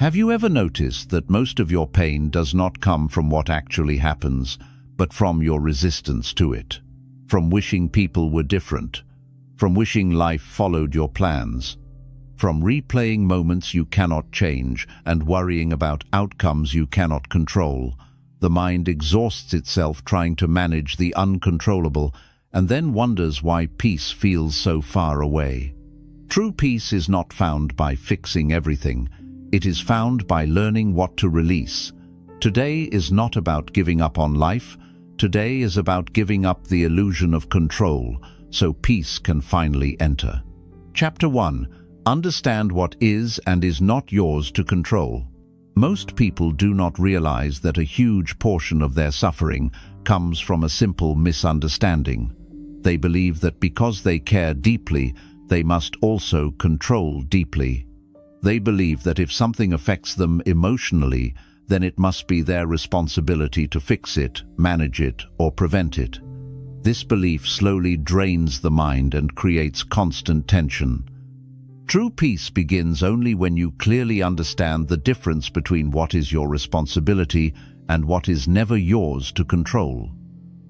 Have you ever noticed that most of your pain does not come from what actually happens, but from your resistance to it? From wishing people were different, from wishing life followed your plans, from replaying moments you cannot change and worrying about outcomes you cannot control. The mind exhausts itself trying to manage the uncontrollable and then wonders why peace feels so far away. True peace is not found by fixing everything. It is found by learning what to release. Today is not about giving up on life. Today is about giving up the illusion of control so peace can finally enter. Chapter 1. Understand what is and is not yours to control. Most people do not realize that a huge portion of their suffering comes from a simple misunderstanding. They believe that because they care deeply, they must also control deeply. They believe that if something affects them emotionally, then it must be their responsibility to fix it, manage it, or prevent it. This belief slowly drains the mind and creates constant tension. True peace begins only when you clearly understand the difference between what is your responsibility and what is never yours to control.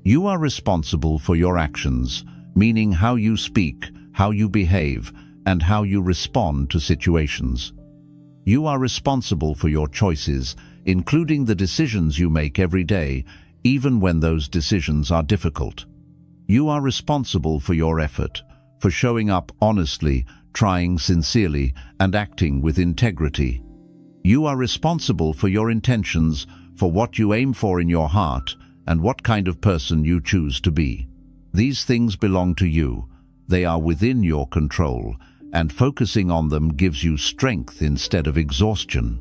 You are responsible for your actions, meaning how you speak, how you behave, and how you respond to situations. You are responsible for your choices, including the decisions you make every day, even when those decisions are difficult. You are responsible for your effort, for showing up honestly, trying sincerely, and acting with integrity. You are responsible for your intentions, for what you aim for in your heart, and what kind of person you choose to be. These things belong to you. They are within your control, and focusing on them gives you strength instead of exhaustion.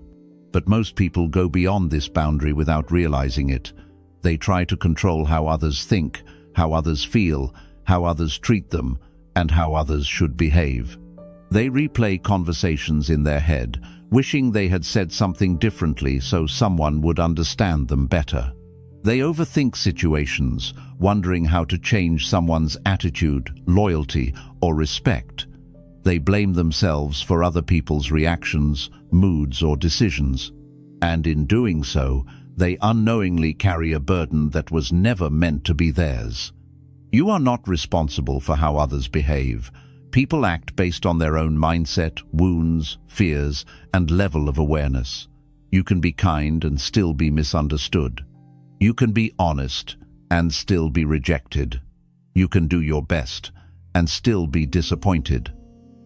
But most people go beyond this boundary without realizing it. They try to control how others think, how others feel, how others treat them, and how others should behave. They replay conversations in their head, wishing they had said something differently so someone would understand them better. They overthink situations, wondering how to change someone's attitude, loyalty, or respect. They blame themselves for other people's reactions, moods, or decisions. And in doing so, they unknowingly carry a burden that was never meant to be theirs. You are not responsible for how others behave. People act based on their own mindset, wounds, fears, and level of awareness. You can be kind and still be misunderstood. You can be honest and still be rejected. You can do your best and still be disappointed.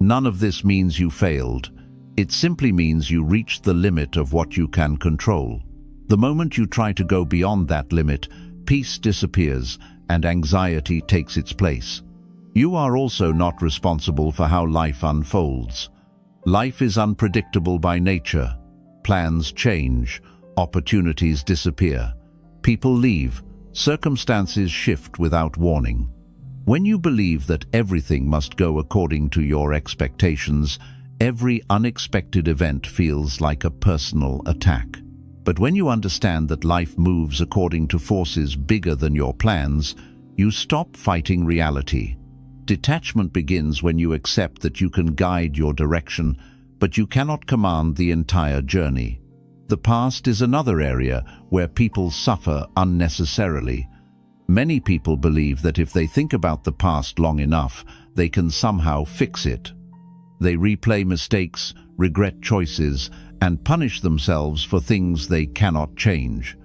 None of this means you failed. It simply means you reached the limit of what you can control. The moment you try to go beyond that limit, peace disappears and anxiety takes its place. You are also not responsible for how life unfolds. Life is unpredictable by nature. Plans change, opportunities disappear, people leave, circumstances shift without warning. When you believe that everything must go according to your expectations, every unexpected event feels like a personal attack. But when you understand that life moves according to forces bigger than your plans, you stop fighting reality. Detachment begins when you accept that you can guide your direction, but you cannot command the entire journey. The past is another area where people suffer unnecessarily. Many people believe that if they think about the past long enough, they can somehow fix it. They replay mistakes, regret choices, and punish themselves for things they cannot change.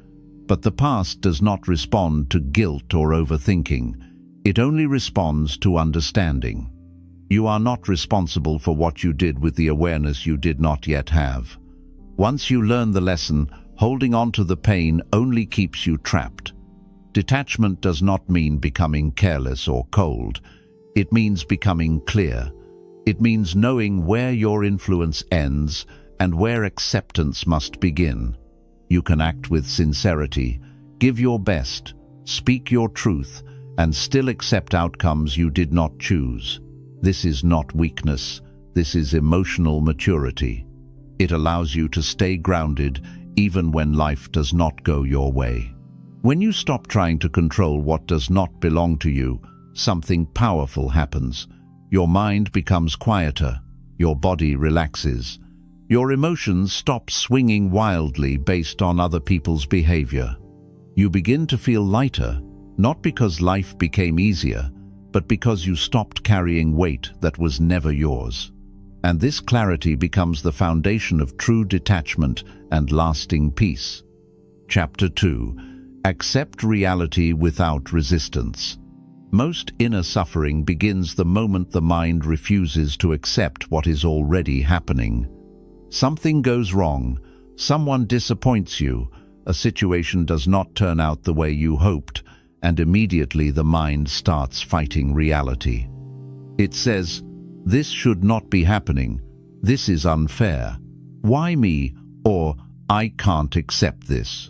But the past does not respond to guilt or overthinking. It only responds to understanding. You are not responsible for what you did with the awareness you did not yet have. Once you learn the lesson, holding on to the pain only keeps you trapped. Detachment does not mean becoming careless or cold. It means becoming clear. It means knowing where your influence ends and where acceptance must begin. You can act with sincerity, give your best, speak your truth, and still accept outcomes you did not choose. This is not weakness. This is emotional maturity. It allows you to stay grounded even when life does not go your way. When you stop trying to control what does not belong to you, something powerful happens. Your mind becomes quieter, your body relaxes, Your emotions stop swinging wildly based on other people's behavior. You begin to feel lighter, not because life became easier, but because you stopped carrying weight that was never yours. And this clarity becomes the foundation of true detachment and lasting peace. Chapter 2. Accept reality without resistance. Most inner suffering begins the moment the mind refuses to accept what is already happening. Something goes wrong, someone disappoints you, a situation does not turn out the way you hoped, and immediately the mind starts fighting reality. It says, "This should not be happening. This is unfair. Why me?" or "I can't accept this."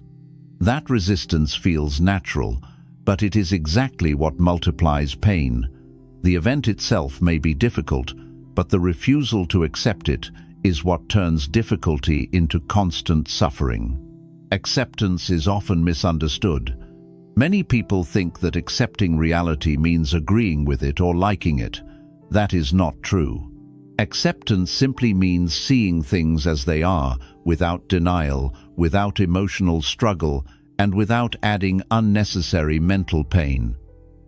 That resistance feels natural, but it is exactly what multiplies pain. The event itself may be difficult, but the refusal to accept it is what turns difficulty into constant suffering. Acceptance is often misunderstood. Many people think that accepting reality means agreeing with it or liking it. That is not true. Acceptance simply means seeing things as they are, without denial, without emotional struggle, and without adding unnecessary mental pain.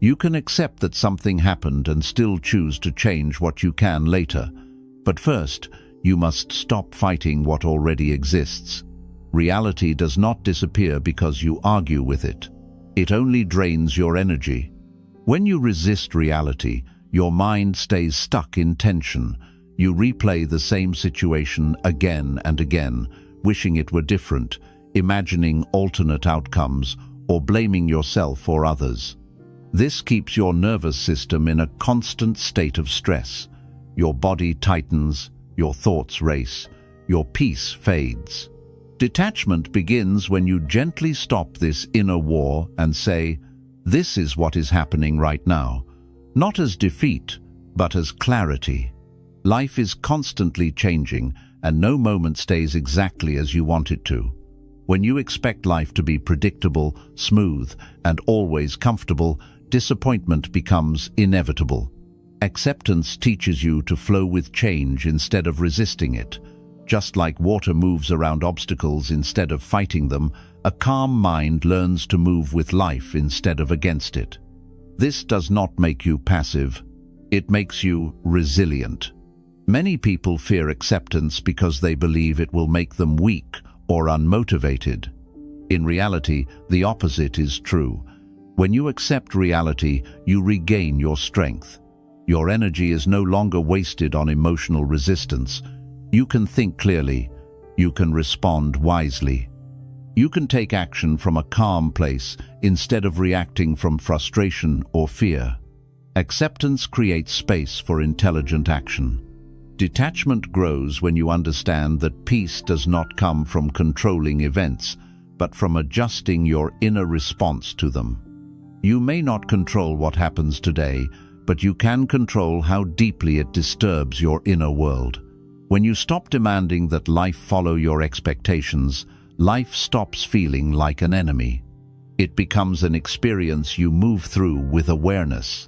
You can accept that something happened and still choose to change what you can later. But first, you must stop fighting what already exists. Reality does not disappear because you argue with it. It only drains your energy. When you resist reality, your mind stays stuck in tension. You replay the same situation again and again, wishing it were different, imagining alternate outcomes, or blaming yourself or others. This keeps your nervous system in a constant state of stress. Your body tightens, your thoughts race, your peace fades. Detachment begins when you gently stop this inner war and say, "This is what is happening right now," not as defeat, but as clarity. Life is constantly changing, and no moment stays exactly as you want it to. When you expect life to be predictable, smooth, and always comfortable, disappointment becomes inevitable. Acceptance teaches you to flow with change instead of resisting it. Just like water moves around obstacles instead of fighting them, a calm mind learns to move with life instead of against it. This does not make you passive. It makes you resilient. Many people fear acceptance because they believe it will make them weak or unmotivated. In reality, the opposite is true. When you accept reality, you regain your strength. Your energy is no longer wasted on emotional resistance. You can think clearly. You can respond wisely. You can take action from a calm place instead of reacting from frustration or fear. Acceptance creates space for intelligent action. Detachment grows when you understand that peace does not come from controlling events, but from adjusting your inner response to them. You may not control what happens today, but you can control how deeply it disturbs your inner world. When you stop demanding that life follow your expectations, life stops feeling like an enemy. It becomes an experience you move through with awareness.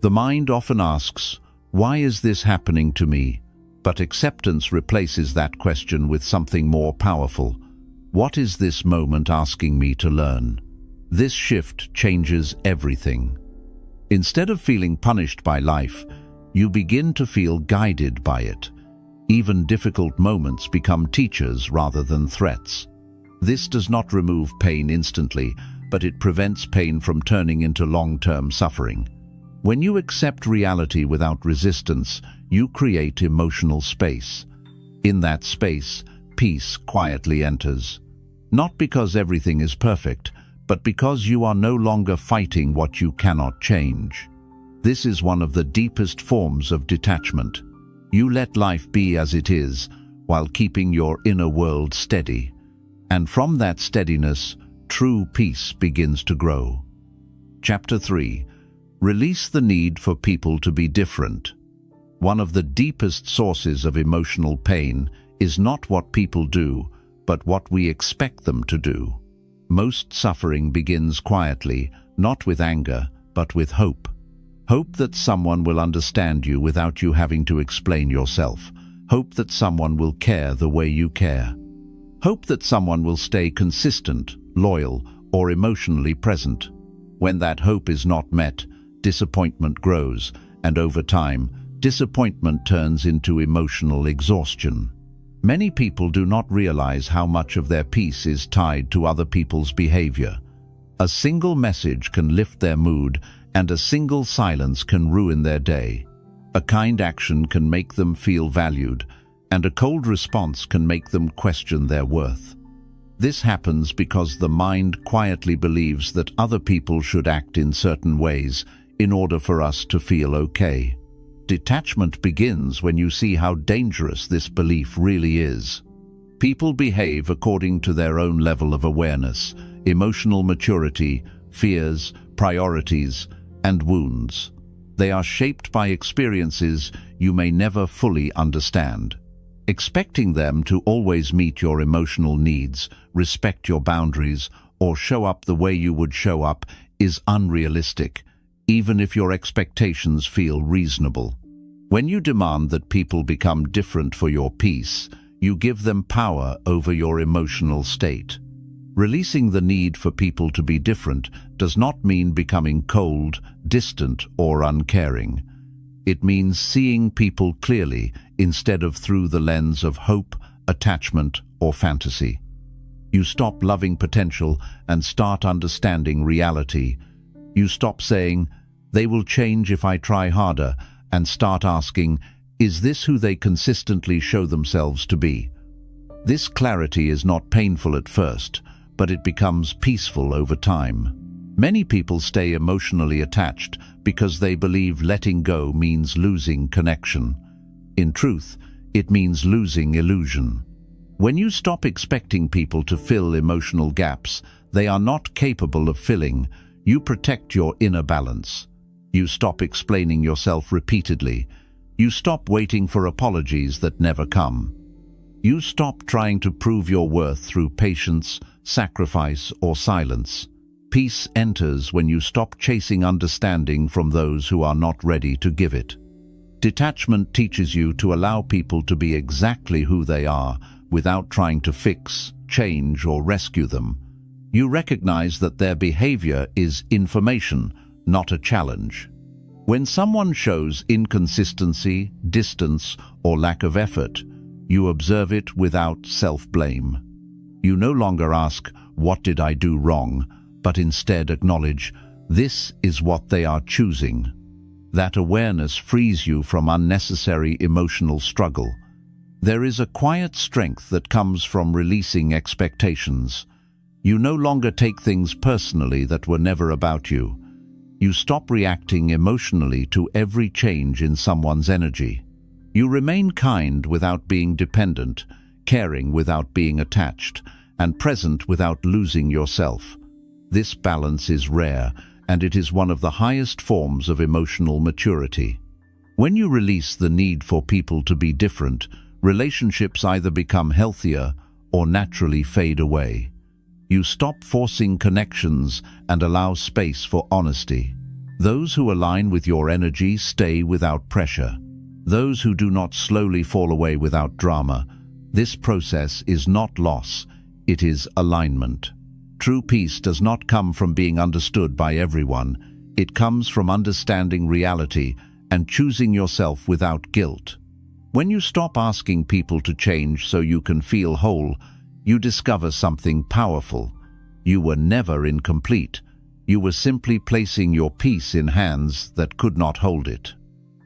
The mind often asks, "Why is this happening to me?" But acceptance replaces that question with something more powerful. What is this moment asking me to learn? This shift changes everything. Instead of feeling punished by life, you begin to feel guided by it. Even difficult moments become teachers rather than threats. This does not remove pain instantly, but it prevents pain from turning into long-term suffering. When you accept reality without resistance, you create emotional space. In that space, peace quietly enters. Not because everything is perfect, but because you are no longer fighting what you cannot change. This is one of the deepest forms of detachment. You let life be as it is, while keeping your inner world steady. And from that steadiness, true peace begins to grow. Chapter 3. Release the need for people to be different. One of the deepest sources of emotional pain is not what people do, but what we expect them to do. Most suffering begins quietly, not with anger, but with hope. Hope that someone will understand you without you having to explain yourself. Hope that someone will care the way you care. Hope that someone will stay consistent, loyal, or emotionally present. When that hope is not met, disappointment grows, and over time, disappointment turns into emotional exhaustion. Many people do not realize how much of their peace is tied to other people's behavior. A single message can lift their mood, and a single silence can ruin their day. A kind action can make them feel valued, and a cold response can make them question their worth. This happens because the mind quietly believes that other people should act in certain ways in order for us to feel okay. Detachment begins when you see how dangerous this belief really is. People behave according to their own level of awareness, emotional maturity, fears, priorities, and wounds. They are shaped by experiences you may never fully understand. Expecting them to always meet your emotional needs, respect your boundaries, or show up the way you would show up is unrealistic, even if your expectations feel reasonable. When you demand that people become different for your peace, you give them power over your emotional state. Releasing the need for people to be different does not mean becoming cold, distant, or uncaring. It means seeing people clearly instead of through the lens of hope, attachment, or fantasy. You stop loving potential and start understanding reality. You stop saying, "They will change if I try harder," and start asking, "Is this who they consistently show themselves to be?" This clarity is not painful at first, but it becomes peaceful over time. Many people stay emotionally attached because they believe letting go means losing connection. In truth, it means losing illusion. When you stop expecting people to fill emotional gaps they are not capable of filling, you protect your inner balance. You stop explaining yourself repeatedly. You stop waiting for apologies that never come. You stop trying to prove your worth through patience, sacrifice, or silence. Peace enters when you stop chasing understanding from those who are not ready to give it. Detachment teaches you to allow people to be exactly who they are without trying to fix, change, or rescue them. You recognize that their behavior is information, not a challenge. When someone shows inconsistency, distance, or lack of effort, you observe it without self-blame. You no longer ask, "What did I do wrong?" but instead acknowledge, "This is what they are choosing." That awareness frees you from unnecessary emotional struggle. There is a quiet strength that comes from releasing expectations. You no longer take things personally that were never about you. You stop reacting emotionally to every change in someone's energy. You remain kind without being dependent, caring without being attached, and present without losing yourself. This balance is rare, and it is one of the highest forms of emotional maturity. When you release the need for people to be different, relationships either become healthier or naturally fade away. You stop forcing connections and allow space for honesty. Those who align with your energy stay without pressure. Those who do not slowly fall away without drama. This process is not loss, it is alignment. True peace does not come from being understood by everyone. It comes from understanding reality and choosing yourself without guilt. When you stop asking people to change so you can feel whole, you discover something powerful. You were never incomplete. You were simply placing your peace in hands that could not hold it.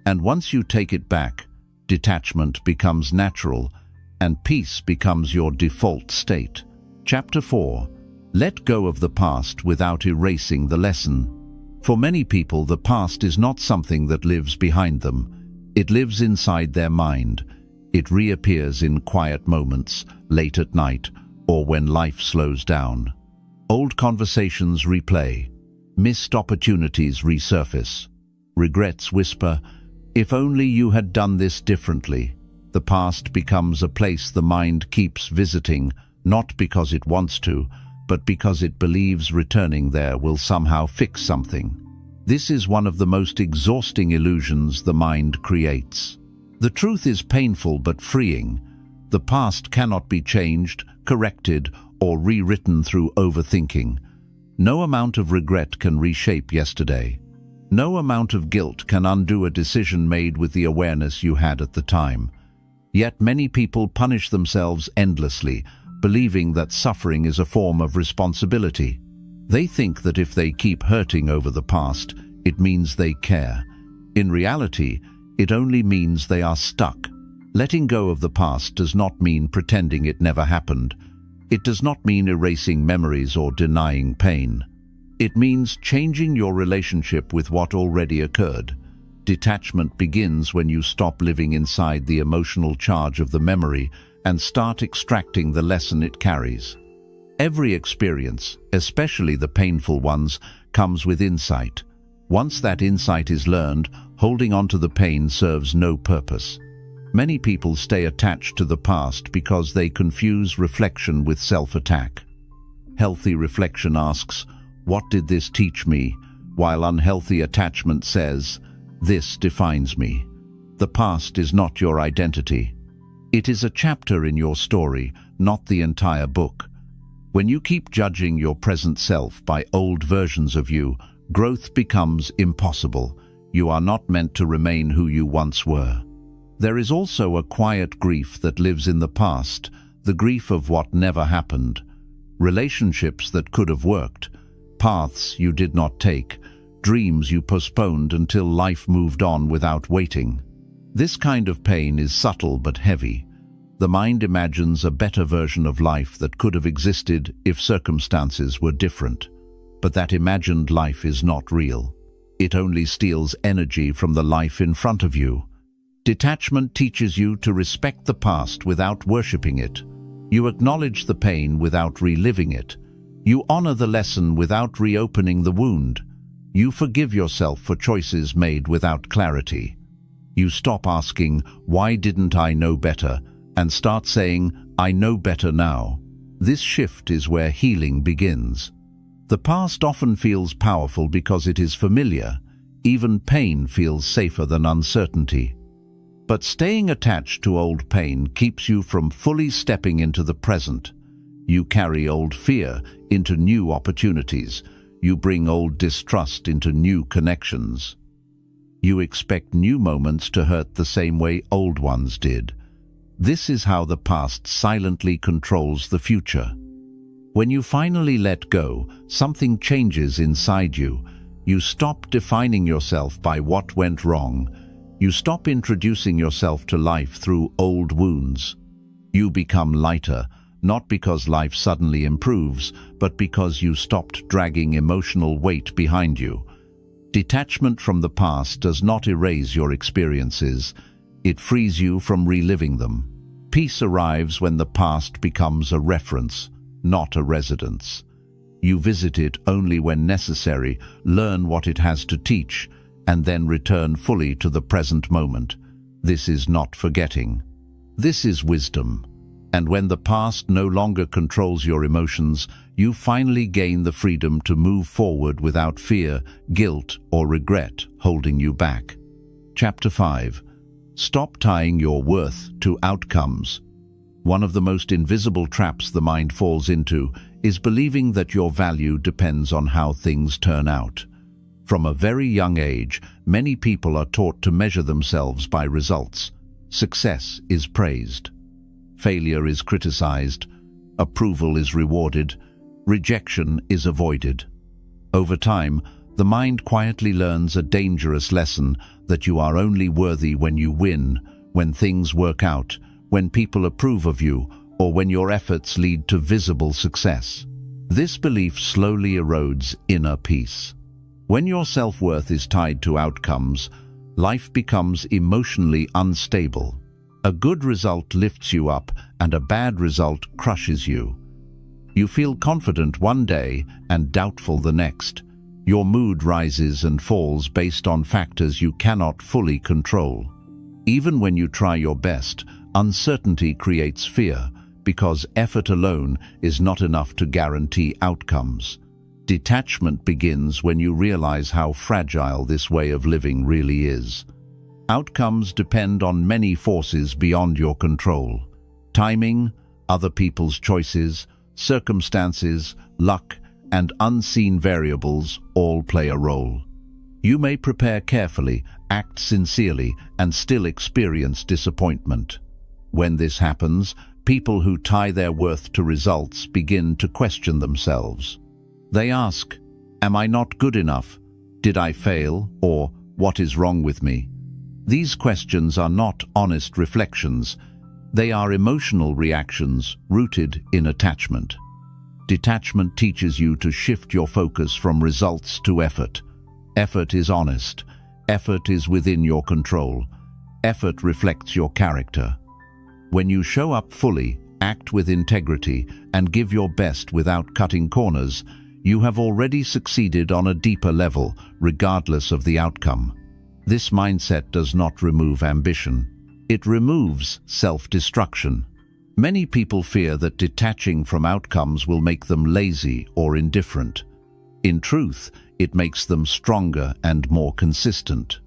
And once you take it back, detachment becomes natural, and peace becomes your default state. Chapter 4. Let go of the past without erasing the lesson. For many people, the past is not something that lives behind them. It lives inside their mind. It reappears in quiet moments, late at night, or when life slows down. Old conversations replay. Missed opportunities resurface. Regrets whisper, "If only you had done this differently." The past becomes a place the mind keeps visiting, not because it wants to, but because it believes returning there will somehow fix something. This is one of the most exhausting illusions the mind creates. The truth is painful but freeing. The past cannot be changed, corrected, or rewritten through overthinking. No amount of regret can reshape yesterday. No amount of guilt can undo a decision made with the awareness you had at the time. Yet many people punish themselves endlessly, believing that suffering is a form of responsibility. They think that if they keep hurting over the past, it means they care. In reality, it only means they are stuck. Letting go of the past does not mean pretending it never happened. It does not mean erasing memories or denying pain. It means changing your relationship with what already occurred. Detachment begins when you stop living inside the emotional charge of the memory and start extracting the lesson it carries. Every experience, especially the painful ones, comes with insight. Once that insight is learned, holding on to the pain serves no purpose. Many people stay attached to the past because they confuse reflection with self-attack. Healthy reflection asks, "What did this teach me?" while unhealthy attachment says, "This defines me." The past is not your identity. It is a chapter in your story, not the entire book. When you keep judging your present self by old versions of you, growth becomes impossible. You are not meant to remain who you once were. There is also a quiet grief that lives in the past, the grief of what never happened. Relationships that could have worked, paths you did not take, dreams you postponed until life moved on without waiting. This kind of pain is subtle but heavy. The mind imagines a better version of life that could have existed if circumstances were different. But that imagined life is not real. It only steals energy from the life in front of you. Detachment teaches you to respect the past without worshipping it. You acknowledge the pain without reliving it. You honor the lesson without reopening the wound. You forgive yourself for choices made without clarity. You stop asking, "Why didn't I know better?" and start saying, "I know better now." This shift is where healing begins. The past often feels powerful because it is familiar. Even pain feels safer than uncertainty. But staying attached to old pain keeps you from fully stepping into the present. You carry old fear into new opportunities. You bring old distrust into new connections. You expect new moments to hurt the same way old ones did. This is how the past silently controls the future. When you finally let go, something changes inside you. You stop defining yourself by what went wrong. You stop introducing yourself to life through old wounds. You become lighter, not because life suddenly improves, but because you stopped dragging emotional weight behind you. Detachment from the past does not erase your experiences. It frees you from reliving them. Peace arrives when the past becomes a reference, not a residence. You visit it only when necessary, learn what it has to teach, and then return fully to the present moment. This is not forgetting. This is wisdom. And when the past no longer controls your emotions, you finally gain the freedom to move forward without fear, guilt, or regret holding you back. Chapter 5. Stop tying your worth to outcomes. One of the most invisible traps the mind falls into is believing that your value depends on how things turn out. From a very young age, many people are taught to measure themselves by results. Success is praised. Failure is criticized. Approval is rewarded. Rejection is avoided. Over time, the mind quietly learns a dangerous lesson that you are only worthy when you win, when things work out, when people approve of you, or when your efforts lead to visible success. This belief slowly erodes inner peace. When your self-worth is tied to outcomes, life becomes emotionally unstable. A good result lifts you up, and a bad result crushes you. You feel confident one day and doubtful the next. Your mood rises and falls based on factors you cannot fully control. Even when you try your best, uncertainty creates fear, because effort alone is not enough to guarantee outcomes. Detachment begins when you realize how fragile this way of living really is. Outcomes depend on many forces beyond your control. Timing, other people's choices, circumstances, luck, and unseen variables all play a role. You may prepare carefully, act sincerely, and still experience disappointment. When this happens, people who tie their worth to results begin to question themselves. They ask, "Am I not good enough? Did I fail?" Or, "What is wrong with me?" These questions are not honest reflections. They are emotional reactions rooted in attachment. Detachment teaches you to shift your focus from results to effort. Effort is honest. Effort is within your control. Effort reflects your character. When you show up fully, act with integrity, and give your best without cutting corners, you have already succeeded on a deeper level, regardless of the outcome. This mindset does not remove ambition. It removes self-destruction. Many people fear that detaching from outcomes will make them lazy or indifferent. In truth, it makes them stronger and more consistent.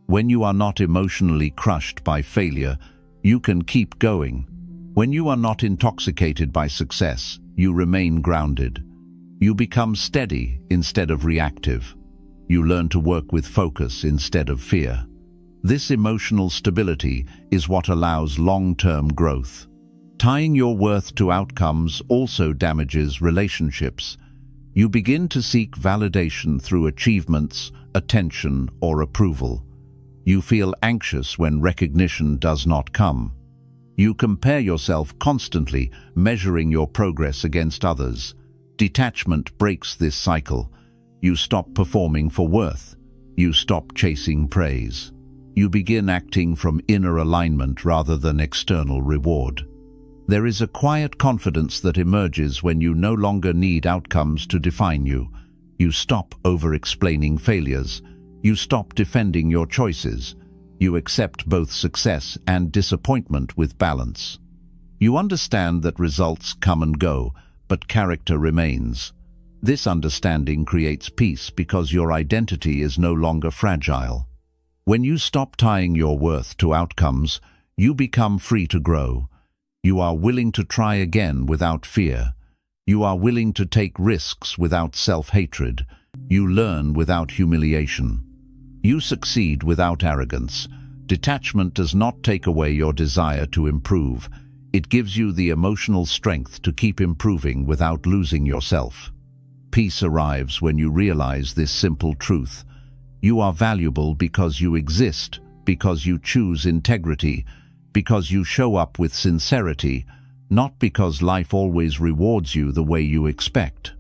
When you are not emotionally crushed by failure, you can keep going. When you are not intoxicated by success, you remain grounded. You become steady instead of reactive. You learn to work with focus instead of fear. This emotional stability is what allows long-term growth. Tying your worth to outcomes also damages relationships. You begin to seek validation through achievements, attention, or approval. You feel anxious when recognition does not come. You compare yourself constantly, measuring your progress against others. Detachment breaks this cycle. You stop performing for worth. You stop chasing praise. You begin acting from inner alignment rather than external reward. There is a quiet confidence that emerges when you no longer need outcomes to define you. You stop over-explaining failures. You stop defending your choices. You accept both success and disappointment with balance. You understand that results come and go, but character remains. This understanding creates peace because your identity is no longer fragile. When you stop tying your worth to outcomes, you become free to grow. You are willing to try again without fear. You are willing to take risks without self-hatred. You learn without humiliation. You succeed without arrogance. Detachment does not take away your desire to improve. It gives you the emotional strength to keep improving without losing yourself. Peace arrives when you realize this simple truth. You are valuable because you exist, because you choose integrity, because you show up with sincerity, not because life always rewards you the way you expect.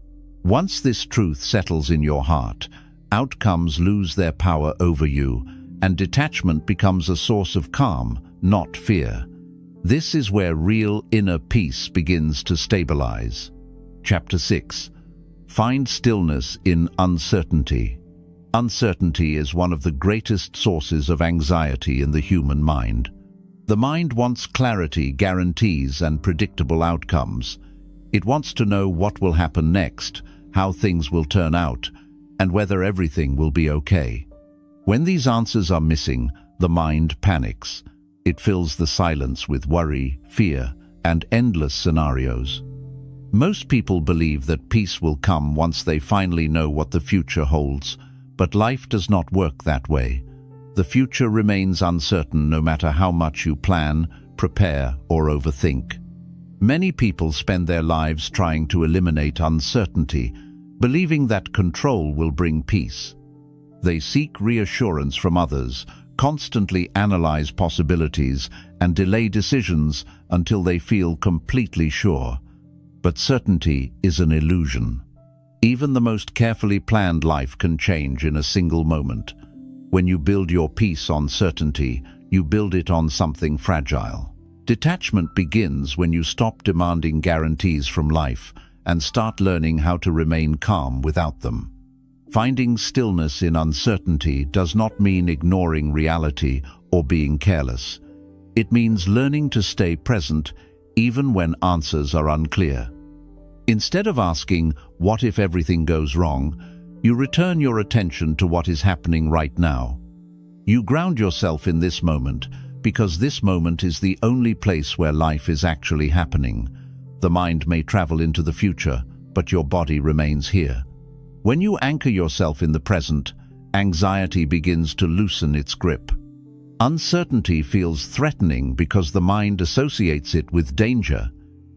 Once this truth settles in your heart, outcomes lose their power over you, and detachment becomes a source of calm, not fear. This is where real inner peace begins to stabilize. Chapter 6. Find stillness in uncertainty. Uncertainty is one of the greatest sources of anxiety in the human mind. The mind wants clarity, guarantees, and predictable outcomes. It wants to know what will happen next, how things will turn out, and whether everything will be okay. When these answers are missing, the mind panics. It fills the silence with worry, fear, and endless scenarios. Most people believe that peace will come once they finally know what the future holds, but life does not work that way. The future remains uncertain no matter how much you plan, prepare, or overthink. Many people spend their lives trying to eliminate uncertainty, believing that control will bring peace. They seek reassurance from others, constantly analyze possibilities, and delay decisions until they feel completely sure. But certainty is an illusion. Even the most carefully planned life can change in a single moment. When you build your peace on certainty, you build it on something fragile. Detachment begins when you stop demanding guarantees from life and start learning how to remain calm without them. Finding stillness in uncertainty does not mean ignoring reality or being careless. It means learning to stay present even when answers are unclear. Instead of asking, "What if everything goes wrong?" you return your attention to what is happening right now. You ground yourself in this moment because this moment is the only place where life is actually happening. The mind may travel into the future, but your body remains here. When you anchor yourself in the present, anxiety begins to loosen its grip. Uncertainty feels threatening because the mind associates it with danger.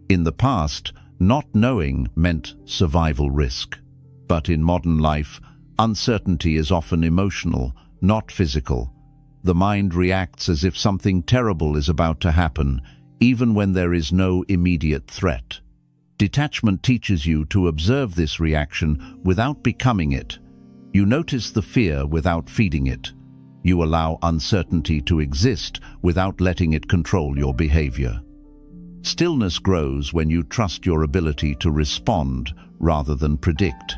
In the past, not knowing meant survival risk. But in modern life, uncertainty is often emotional, not physical. The mind reacts as if something terrible is about to happen, even when there is no immediate threat. Detachment teaches you to observe this reaction without becoming it. You notice the fear without feeding it. You allow uncertainty to exist without letting it control your behavior. Stillness grows when you trust your ability to respond rather than predict.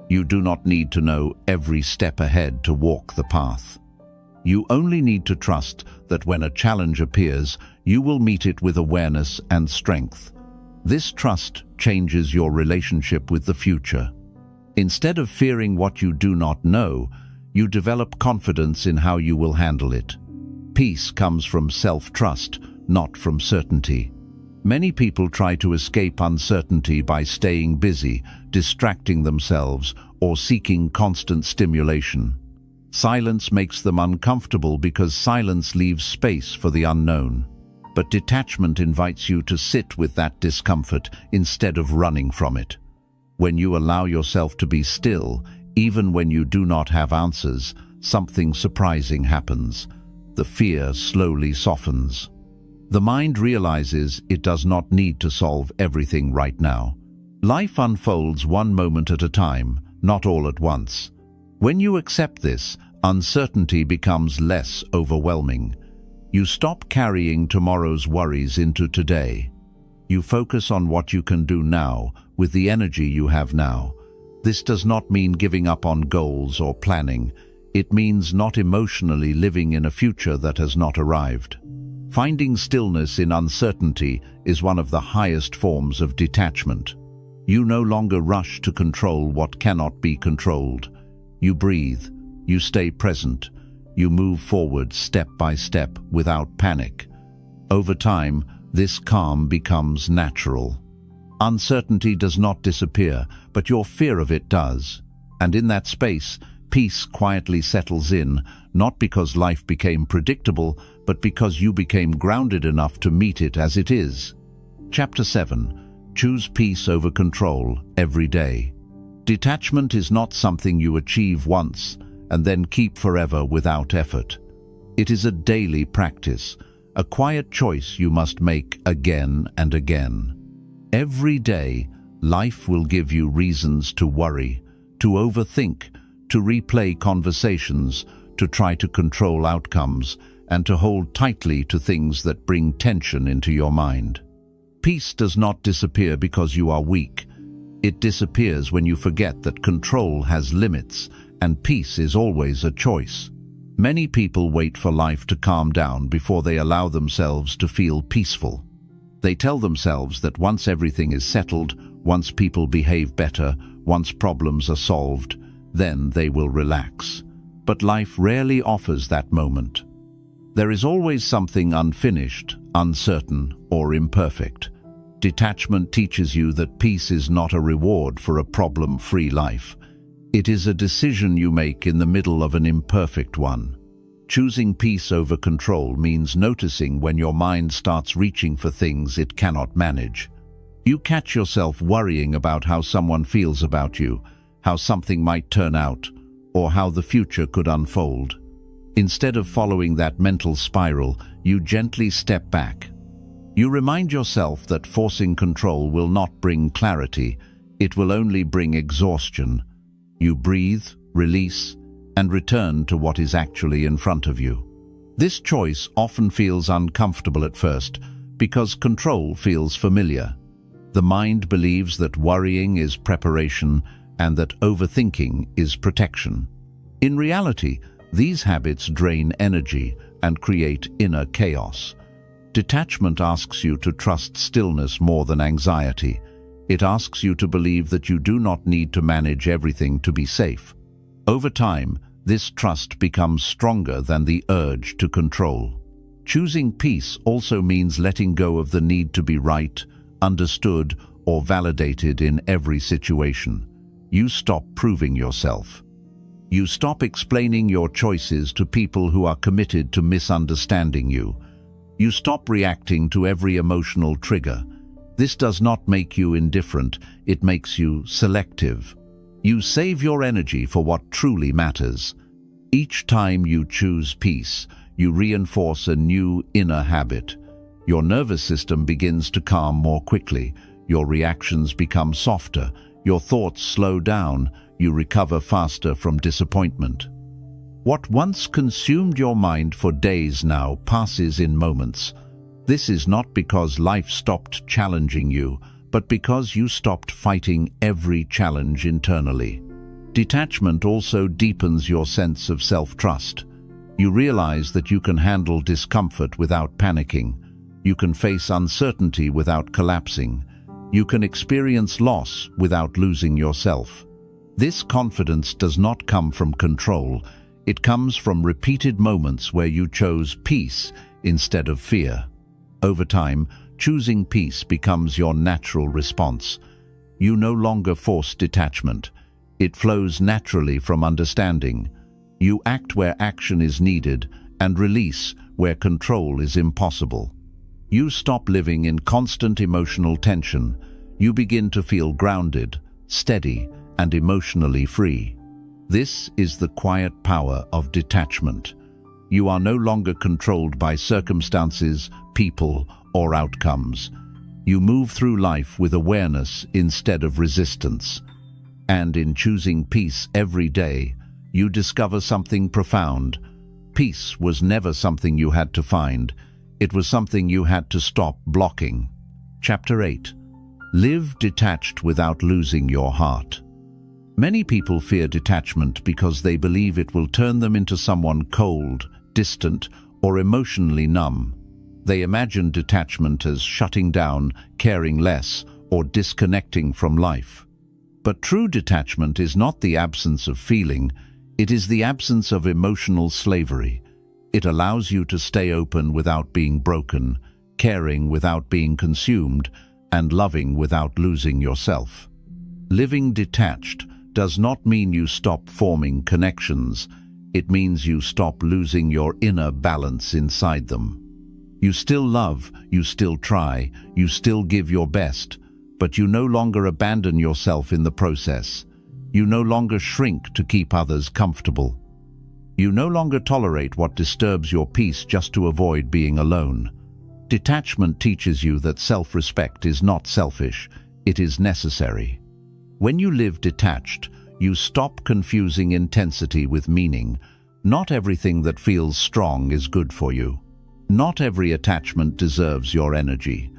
You do not need to know every step ahead to walk the path. You only need to trust that when a challenge appears, you will meet it with awareness and strength. This trust changes your relationship with the future. Instead of fearing what you do not know, you develop confidence in how you will handle it. Peace comes from self-trust, not from certainty. Many people try to escape uncertainty by staying busy, distracting themselves, or seeking constant stimulation. Silence makes them uncomfortable because silence leaves space for the unknown. But detachment invites you to sit with that discomfort instead of running from it. When you allow yourself to be still, even when you do not have answers, something surprising happens. The fear slowly softens. The mind realizes it does not need to solve everything right now. Life unfolds one moment at a time, not all at once. When you accept this, uncertainty becomes less overwhelming. You stop carrying tomorrow's worries into today. You focus on what you can do now with the energy you have now. This does not mean giving up on goals or planning. It means not emotionally living in a future that has not arrived. Finding stillness in uncertainty is one of the highest forms of detachment. You no longer rush to control what cannot be controlled. You breathe, you stay present, you move forward step by step without panic. Over time, this calm becomes natural. Uncertainty does not disappear, but your fear of it does. And in that space, peace quietly settles in, not because life became predictable, but because you became grounded enough to meet it as it is. Chapter 7. Choose peace over control every day. Detachment is not something you achieve once and then keep forever without effort. It is a daily practice, a quiet choice you must make again and again. Every day, life will give you reasons to worry, to overthink, to replay conversations, to try to control outcomes, and to hold tightly to things that bring tension into your mind. Peace does not disappear because you are weak. It disappears when you forget that control has limits and peace is always a choice. Many people wait for life to calm down before they allow themselves to feel peaceful. They tell themselves that once everything is settled, once people behave better, once problems are solved, then they will relax. But life rarely offers that moment. There is always something unfinished, uncertain, or imperfect. Detachment teaches you that peace is not a reward for a problem-free life. It is a decision you make in the middle of an imperfect one. Choosing peace over control means noticing when your mind starts reaching for things it cannot manage. You catch yourself worrying about how someone feels about you, how something might turn out, or how the future could unfold. Instead of following that mental spiral, you gently step back. You remind yourself that forcing control will not bring clarity, it will only bring exhaustion. You breathe, release, and return to what is actually in front of you. This choice often feels uncomfortable at first because control feels familiar. The mind believes that worrying is preparation and that overthinking is protection. In reality, these habits drain energy and create inner chaos. Detachment asks you to trust stillness more than anxiety. It asks you to believe that you do not need to manage everything to be safe. Over time, This trust becomes stronger than the urge to control. Choosing peace also means letting go of the need to be right, understood, or validated in every situation. You stop proving yourself. You stop explaining your choices to people who are committed to misunderstanding you. You stop reacting to every emotional trigger. This does not make you indifferent, it makes you selective. You save your energy for what truly matters. Each time you choose peace, you reinforce a new inner habit. Your nervous system begins to calm more quickly, your reactions become softer, your thoughts slow down, you recover faster from disappointment. What once consumed your mind for days now passes in moments. This is not because life stopped challenging you, but because you stopped fighting every challenge internally. Detachment also deepens your sense of self-trust. You realize that you can handle discomfort without panicking. You can face uncertainty without collapsing. You can experience loss without losing yourself. This confidence does not come from control. It comes from repeated moments where you chose peace instead of fear. Over time, choosing peace becomes your natural response. You no longer force detachment. It flows naturally from understanding. You act where action is needed and release where control is impossible. You stop living in constant emotional tension. You begin to feel grounded, steady, and emotionally free. This is the quiet power of detachment. You are no longer controlled by circumstances, people, or outcomes. You move through life with awareness instead of resistance. And in choosing peace every day, you discover something profound. Peace was never something you had to find. It was something you had to stop blocking. Chapter 8. Live detached without losing your heart. Many people fear detachment because they believe it will turn them into someone cold, distant, or emotionally numb. They imagine detachment as shutting down, caring less, or disconnecting from life. But true detachment is not the absence of feeling, it is the absence of emotional slavery. It allows you to stay open without being broken, caring without being consumed, and loving without losing yourself. Living detached does not mean you stop forming connections. It means you stop losing your inner balance inside them. You still love, you still try, you still give your best, but you no longer abandon yourself in the process. You no longer shrink to keep others comfortable. You no longer tolerate what disturbs your peace just to avoid being alone. Detachment teaches you that self-respect is not selfish, it is necessary. When you live detached, you stop confusing intensity with meaning. Not everything that feels strong is good for you. Not every attachment deserves your energy.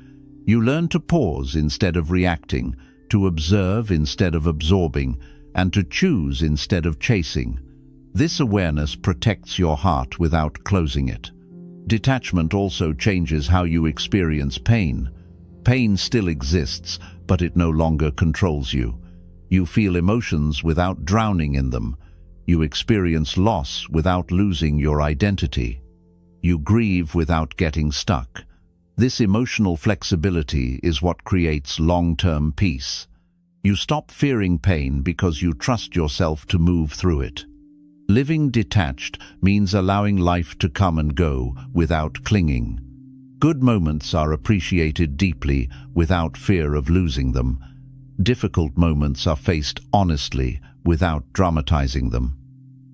You learn to pause instead of reacting, to observe instead of absorbing, and to choose instead of chasing. This awareness protects your heart without closing it. Detachment also changes how you experience pain. Pain still exists, but it no longer controls you. You feel emotions without drowning in them. You experience loss without losing your identity. You grieve without getting stuck. This emotional flexibility is what creates long-term peace. You stop fearing pain because you trust yourself to move through it. Living detached means allowing life to come and go without clinging. Good moments are appreciated deeply without fear of losing them. Difficult moments are faced honestly without dramatizing them.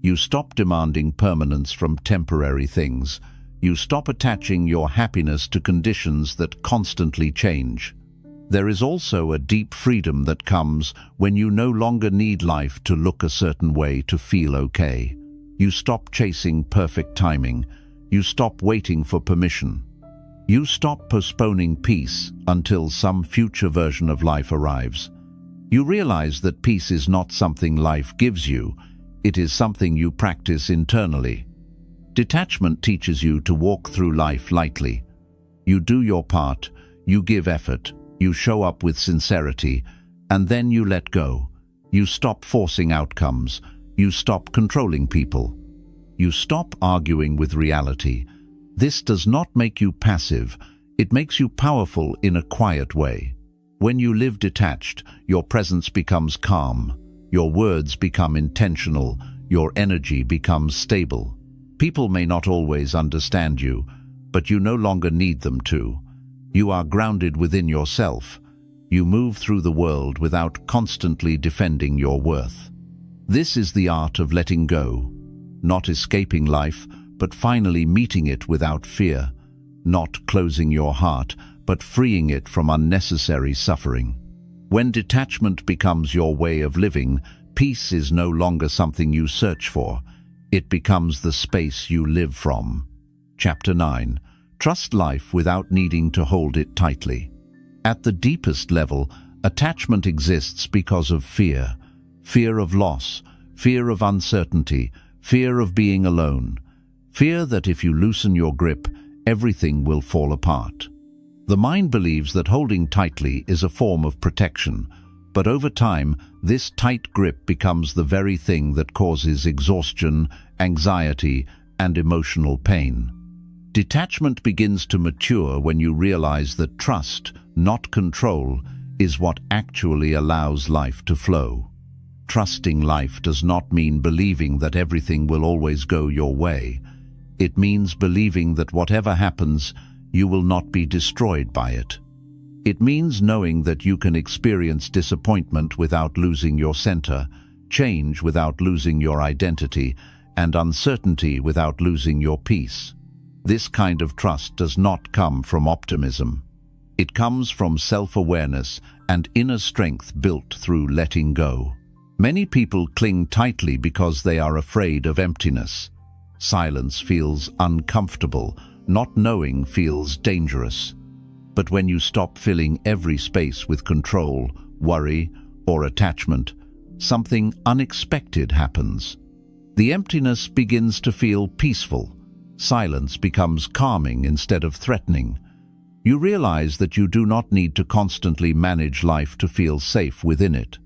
You stop demanding permanence from temporary things. You stop attaching your happiness to conditions that constantly change. There is also a deep freedom that comes when you no longer need life to look a certain way to feel okay. You stop chasing perfect timing. You stop waiting for permission. You stop postponing peace until some future version of life arrives. You realize that peace is not something life gives you, it is something you practice internally. Detachment teaches you to walk through life lightly. You do your part, you give effort, you show up with sincerity, and then you let go. You stop forcing outcomes. You stop controlling people. You stop arguing with reality. This does not make you passive, it makes you powerful in a quiet way. When you live detached, your presence becomes calm, your words become intentional, your energy becomes stable. People may not always understand you, but you no longer need them to. You are grounded within yourself. You move through the world without constantly defending your worth. This is the art of letting go, not escaping life, but finally meeting it without fear, not closing your heart, but freeing it from unnecessary suffering. When detachment becomes your way of living, peace is no longer something you search for. It becomes the space you live from. Chapter 9. Trust life without needing to hold it tightly. At the deepest level, attachment exists because of fear. Fear of loss, fear of uncertainty, fear of being alone. Fear that if you loosen your grip, everything will fall apart. The mind believes that holding tightly is a form of protection, but over time, this tight grip becomes the very thing that causes exhaustion, anxiety, and emotional pain. Detachment begins to mature when you realize that trust, not control, is what actually allows life to flow. Trusting life does not mean believing that everything will always go your way. It means believing that whatever happens, you will not be destroyed by it. It means knowing that you can experience disappointment without losing your center, change without losing your identity, and uncertainty without losing your peace. This kind of trust does not come from optimism. It comes from self-awareness and inner strength built through letting go. Many people cling tightly because they are afraid of emptiness. Silence feels uncomfortable, not knowing feels dangerous. But when you stop filling every space with control, worry, or attachment, something unexpected happens. The emptiness begins to feel peaceful. Silence becomes calming instead of threatening. You realize that you do not need to constantly manage life to feel safe within it.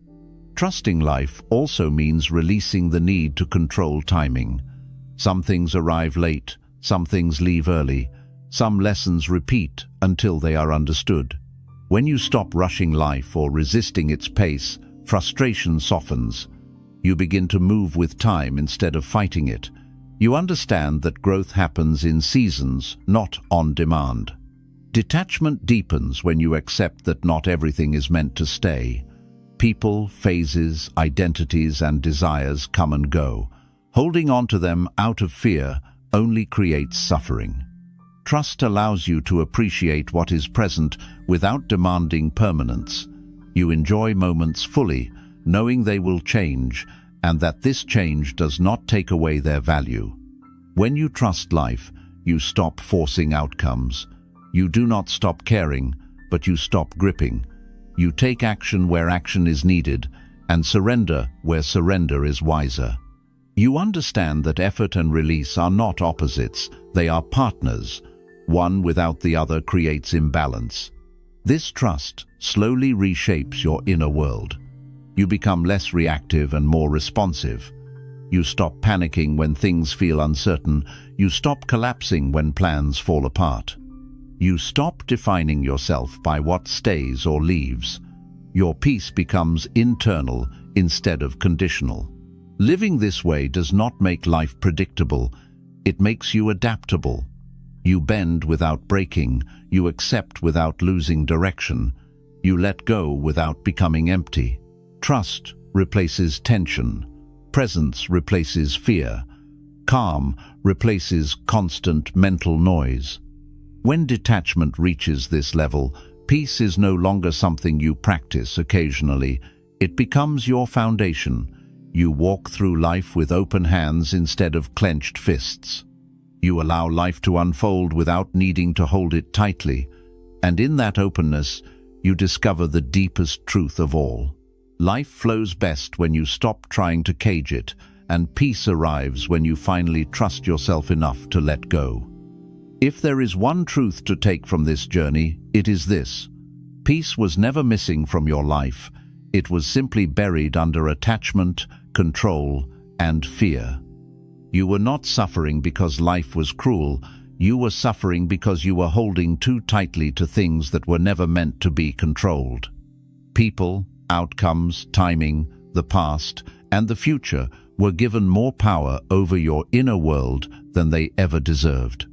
Trusting life also means releasing the need to control timing. Some things arrive late, some things leave early, some lessons repeat until they are understood. When you stop rushing life or resisting its pace, frustration softens. You begin to move with time instead of fighting it. You understand that growth happens in seasons, not on demand. Detachment deepens when you accept that not everything is meant to stay. People, phases, identities, and desires come and go. Holding on to them out of fear only creates suffering. Trust allows you to appreciate what is present without demanding permanence. You enjoy moments fully, knowing they will change, and that this change does not take away their value. When you trust life, you stop forcing outcomes. You do not stop caring, but you stop gripping. You take action where action is needed, and surrender where surrender is wiser. You understand that effort and release are not opposites, they are partners. One without the other creates imbalance. This trust slowly reshapes your inner world. You become less reactive and more responsive. You stop panicking when things feel uncertain. You stop collapsing when plans fall apart. You stop defining yourself by what stays or leaves. Your peace becomes internal instead of conditional. Living this way does not make life predictable. It makes you adaptable. You bend without breaking. You accept without losing direction. You let go without becoming empty. Trust replaces tension. Presence replaces fear. Calm replaces constant mental noise. When detachment reaches this level, peace is no longer something you practice occasionally. It becomes your foundation. You walk through life with open hands instead of clenched fists. You allow life to unfold without needing to hold it tightly. And in that openness, you discover the deepest truth of all. Life flows best when you stop trying to cage it, and peace arrives when you finally trust yourself enough to let go. If there is one truth to take from this journey, it is this. Peace was never missing from your life. It was simply buried under attachment, control, and fear. You were not suffering because life was cruel. You were suffering because you were holding too tightly to things that were never meant to be controlled. People, outcomes, timing, the past, and the future were given more power over your inner world than they ever deserved.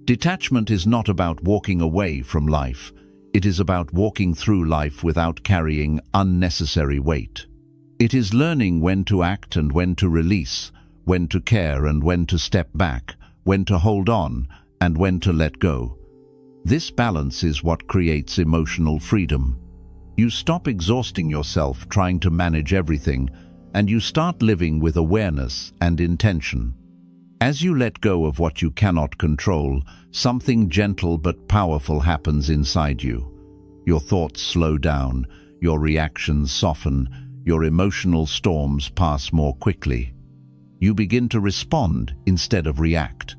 Detachment is not about walking away from life. It is about walking through life without carrying unnecessary weight. It is learning when to act and when to release, when to care and when to step back, when to hold on and when to let go. This balance is what creates emotional freedom. You stop exhausting yourself trying to manage everything, and you start living with awareness and intention. As you let go of what you cannot control, something gentle but powerful happens inside you. Your thoughts slow down, your reactions soften, your emotional storms pass more quickly. You begin to respond instead of react.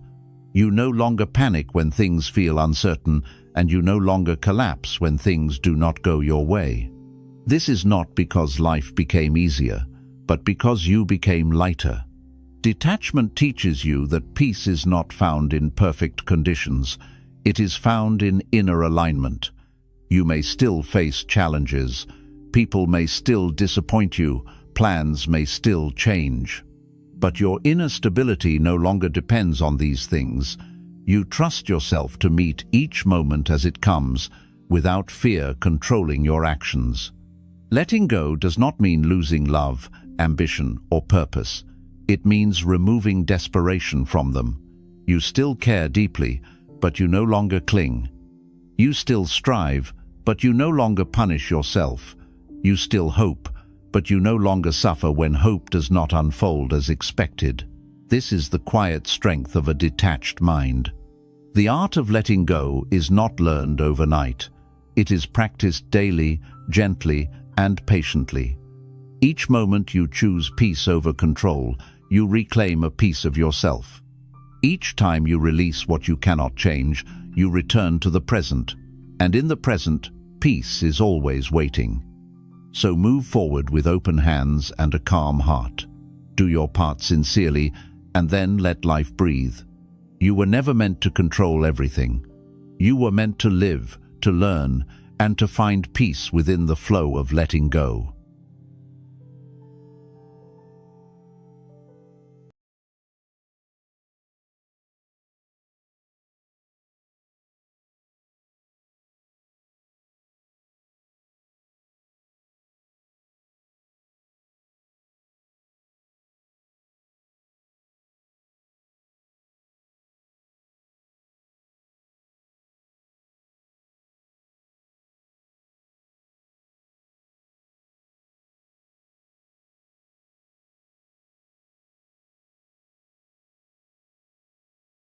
You no longer panic when things feel uncertain, and you no longer collapse when things do not go your way. This is not because life became easier, but because you became lighter. Detachment teaches you that peace is not found in perfect conditions. It is found in inner alignment. You may still face challenges. People may still disappoint you. Plans may still change. But your inner stability no longer depends on these things. You trust yourself to meet each moment as it comes, without fear controlling your actions. Letting go does not mean losing love, ambition, or purpose. It means removing desperation from them. You still care deeply, but you no longer cling. You still strive, but you no longer punish yourself. You still hope, but you no longer suffer when hope does not unfold as expected. This is the quiet strength of a detached mind. The art of letting go is not learned overnight. It is practiced daily, gently, and patiently. Each moment you choose peace over control, you reclaim a piece of yourself. Each time you release what you cannot change, you return to the present. And in the present, peace is always waiting. So move forward with open hands and a calm heart. Do your part sincerely, and then let life breathe. You were never meant to control everything. You were meant to live, to learn, and to find peace within the flow of letting go.